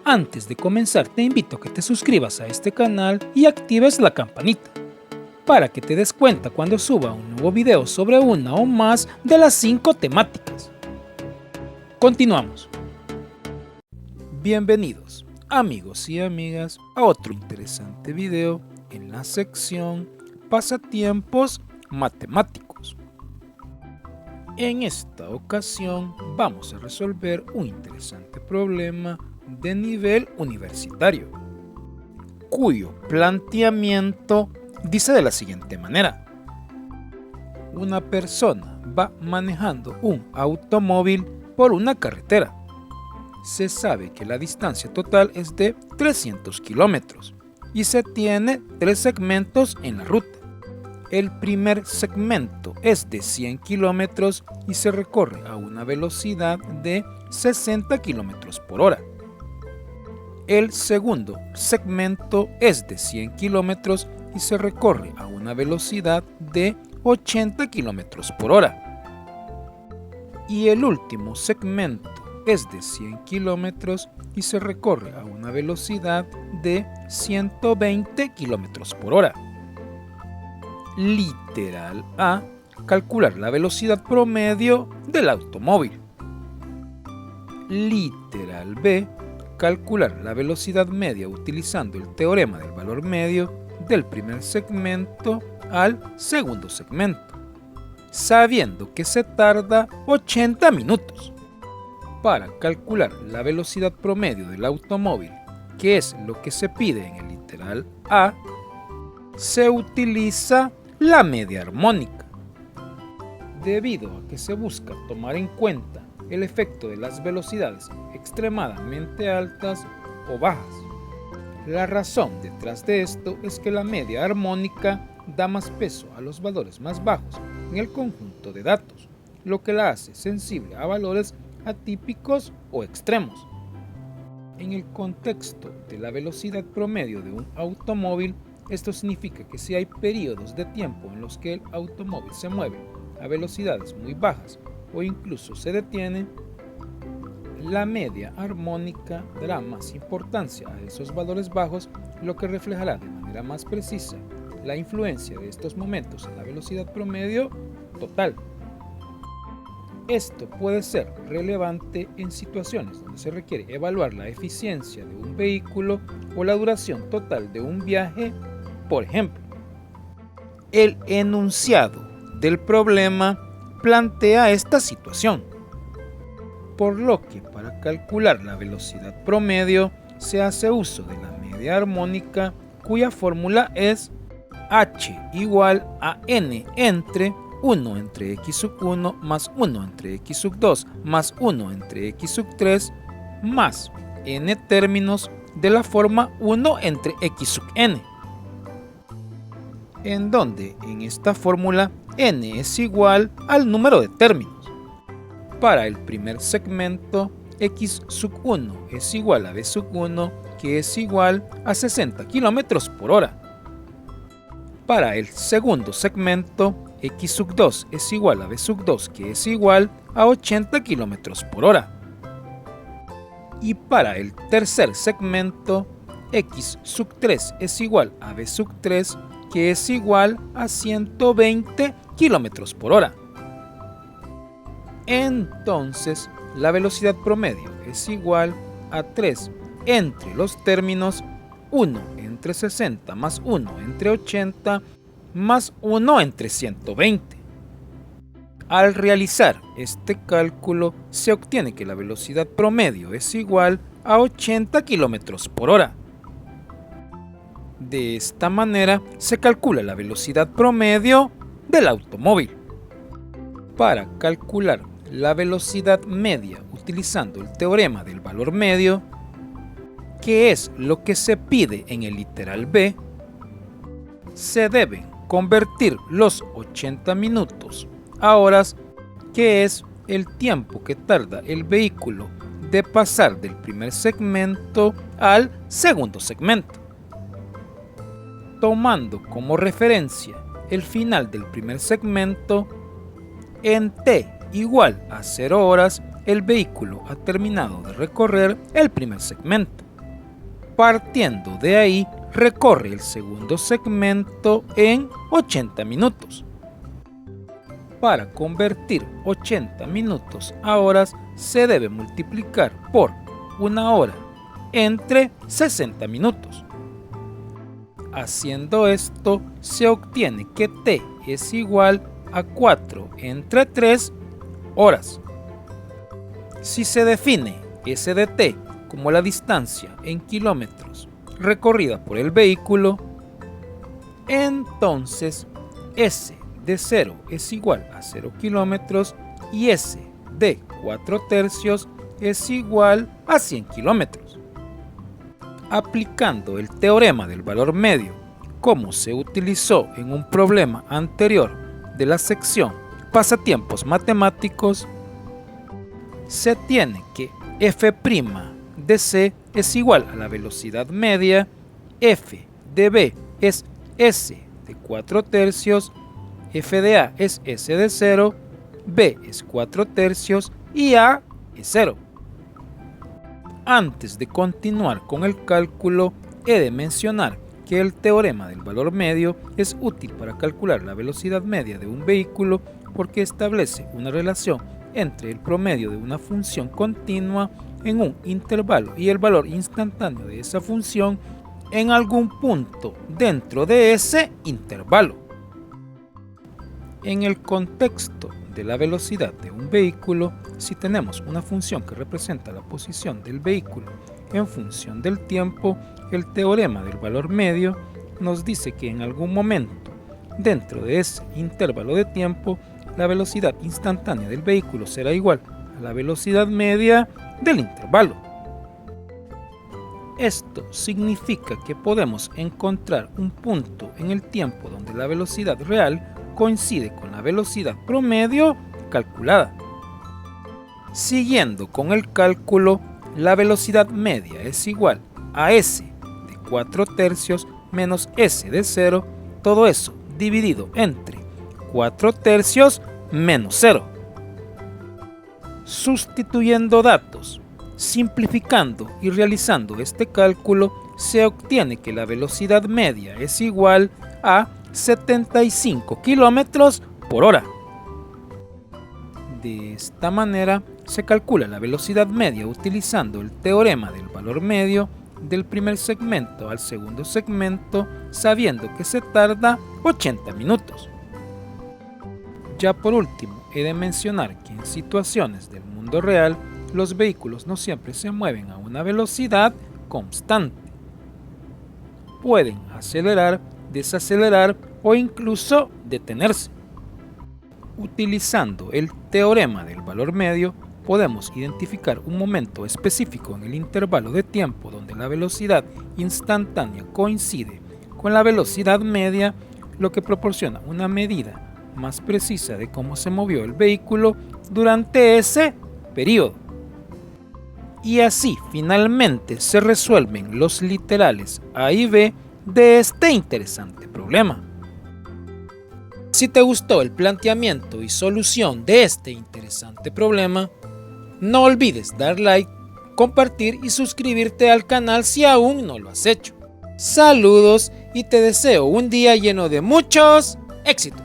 Antes de comenzar, te invito a que te suscribas a este canal y actives la campanita para que te des cuenta cuando suba un nuevo video sobre una o más de las 5 temáticas. Continuamos. Bienvenidos, amigos y amigas, a otro interesante video en la sección Pasatiempos Matemáticos. En esta ocasión vamos a resolver un interesante problema de nivel universitario, cuyo planteamiento dice de la siguiente manera: una persona va manejando un automóvil por una carretera. Se sabe que la distancia total es de 300 kilómetros y se tiene 3 segmentos en la ruta. El primer segmento es de 100 kilómetros y se recorre a una velocidad de 60 kilómetros por hora. El segundo segmento es de 100 kilómetros y se recorre a una velocidad de 80 kilómetros por hora. Y el último segmento es de 100 kilómetros y se recorre a una velocidad de 120 kilómetros por hora. Literal A: calcular la velocidad promedio del automóvil. Literal B: calcular la velocidad media utilizando el teorema del valor medio del primer segmento al segundo segmento, sabiendo que se tarda 80 minutos. Para calcular la velocidad promedio del automóvil, que es lo que se pide en el literal A, se utiliza la media armónica. Debido a que se busca tomar en cuenta el efecto de las velocidades extremadamente altas o bajas. La razón detrás de esto es que la media armónica da más peso a los valores más bajos en el conjunto de datos, lo que la hace sensible a valores atípicos o extremos. En el contexto de la velocidad promedio de un automóvil, esto significa que si hay periodos de tiempo en los que el automóvil se mueve a velocidades muy bajas o incluso se detiene, la media armónica dará más importancia a esos valores bajos, lo que reflejará de manera más precisa la influencia de estos momentos en la velocidad promedio total. Esto puede ser relevante en situaciones donde se requiere evaluar la eficiencia de un vehículo o la duración total de un viaje. Por ejemplo, el enunciado del problema plantea esta situación, por lo que para calcular la velocidad promedio se hace uso de la media armónica, cuya fórmula es h igual a n entre 1 entre x sub 1 más 1 entre x sub 2 más 1 entre x sub 3 más n términos de la forma 1 entre x sub n, en donde en esta fórmula n es igual al número de términos. Para el primer segmento, x sub 1 es igual a b sub 1, que es igual a 60 km por hora. Para el segundo segmento, x sub 2 es igual a b sub 2, que es igual a 80 km por hora. Y para el tercer segmento, x sub 3 es igual a b sub 3, que es igual a 120 km por hora. Entonces, la velocidad promedio es igual a 3 entre los términos 1 entre 60 más 1 entre 80 más 1 entre 120. Al realizar este cálculo, se obtiene que la velocidad promedio es igual a 80 km por hora. De esta manera se calcula la velocidad promedio del automóvil. Para calcular la velocidad media utilizando el teorema del valor medio, que es lo que se pide en el literal B, se deben convertir los 80 minutos a horas, que es el tiempo que tarda el vehículo de pasar del primer segmento al segundo segmento. Tomando como referencia el final del primer segmento, en t igual a 0 horas, el vehículo ha terminado de recorrer el primer segmento. Partiendo de ahí, recorre el segundo segmento en 80 minutos. Para convertir 80 minutos a horas, se debe multiplicar por una hora entre 60 minutos. Haciendo esto, se obtiene que t es igual a 4 entre 3 horas. Si se define S de t como la distancia en kilómetros recorrida por el vehículo, entonces S de 0 es igual a 0 kilómetros y S de 4/3 es igual a 100 kilómetros. Aplicando el teorema del valor medio, como se utilizó en un problema anterior de la sección Pasatiempos Matemáticos, se tiene que f' de c es igual a la velocidad media, f de b es s de 4/3, f de a es s de 0, b es 4/3 y a es 0. Antes de continuar con el cálculo, he de mencionar que el teorema del valor medio es útil para calcular la velocidad media de un vehículo porque establece una relación entre el promedio de una función continua en un intervalo y el valor instantáneo de esa función en algún punto dentro de ese intervalo. En el contexto de la velocidad de un vehículo, si tenemos una función que representa la posición del vehículo en función del tiempo, el teorema del valor medio nos dice que en algún momento dentro de ese intervalo de tiempo, la velocidad instantánea del vehículo será igual a la velocidad media del intervalo. Esto significa que podemos encontrar un punto en el tiempo donde la velocidad real coincide con la velocidad promedio calculada. Siguiendo con el cálculo, la velocidad media es igual a s de 4/3 menos s de 0, todo eso dividido entre 4/3 menos 0. Sustituyendo datos, simplificando y realizando este cálculo, se obtiene que la velocidad media es igual a 75 kilómetros por hora. De esta manera se calcula la velocidad media utilizando el teorema del valor medio del primer segmento al segundo segmento, sabiendo que se tarda 80 minutos. Ya por último, he de mencionar que en situaciones del mundo real, los vehículos no siempre se mueven a una velocidad constante. Pueden acelerar, desacelerar o incluso detenerse. Utilizando el teorema del valor medio, podemos identificar un momento específico en el intervalo de tiempo donde la velocidad instantánea coincide con la velocidad media, lo que proporciona una medida más precisa de cómo se movió el vehículo durante ese periodo. Y así finalmente se resuelven los literales A y B de este interesante problema. Si te gustó el planteamiento y solución de este interesante problema, no olvides dar like, compartir y suscribirte al canal si aún no lo has hecho. Saludos y te deseo un día lleno de muchos éxitos.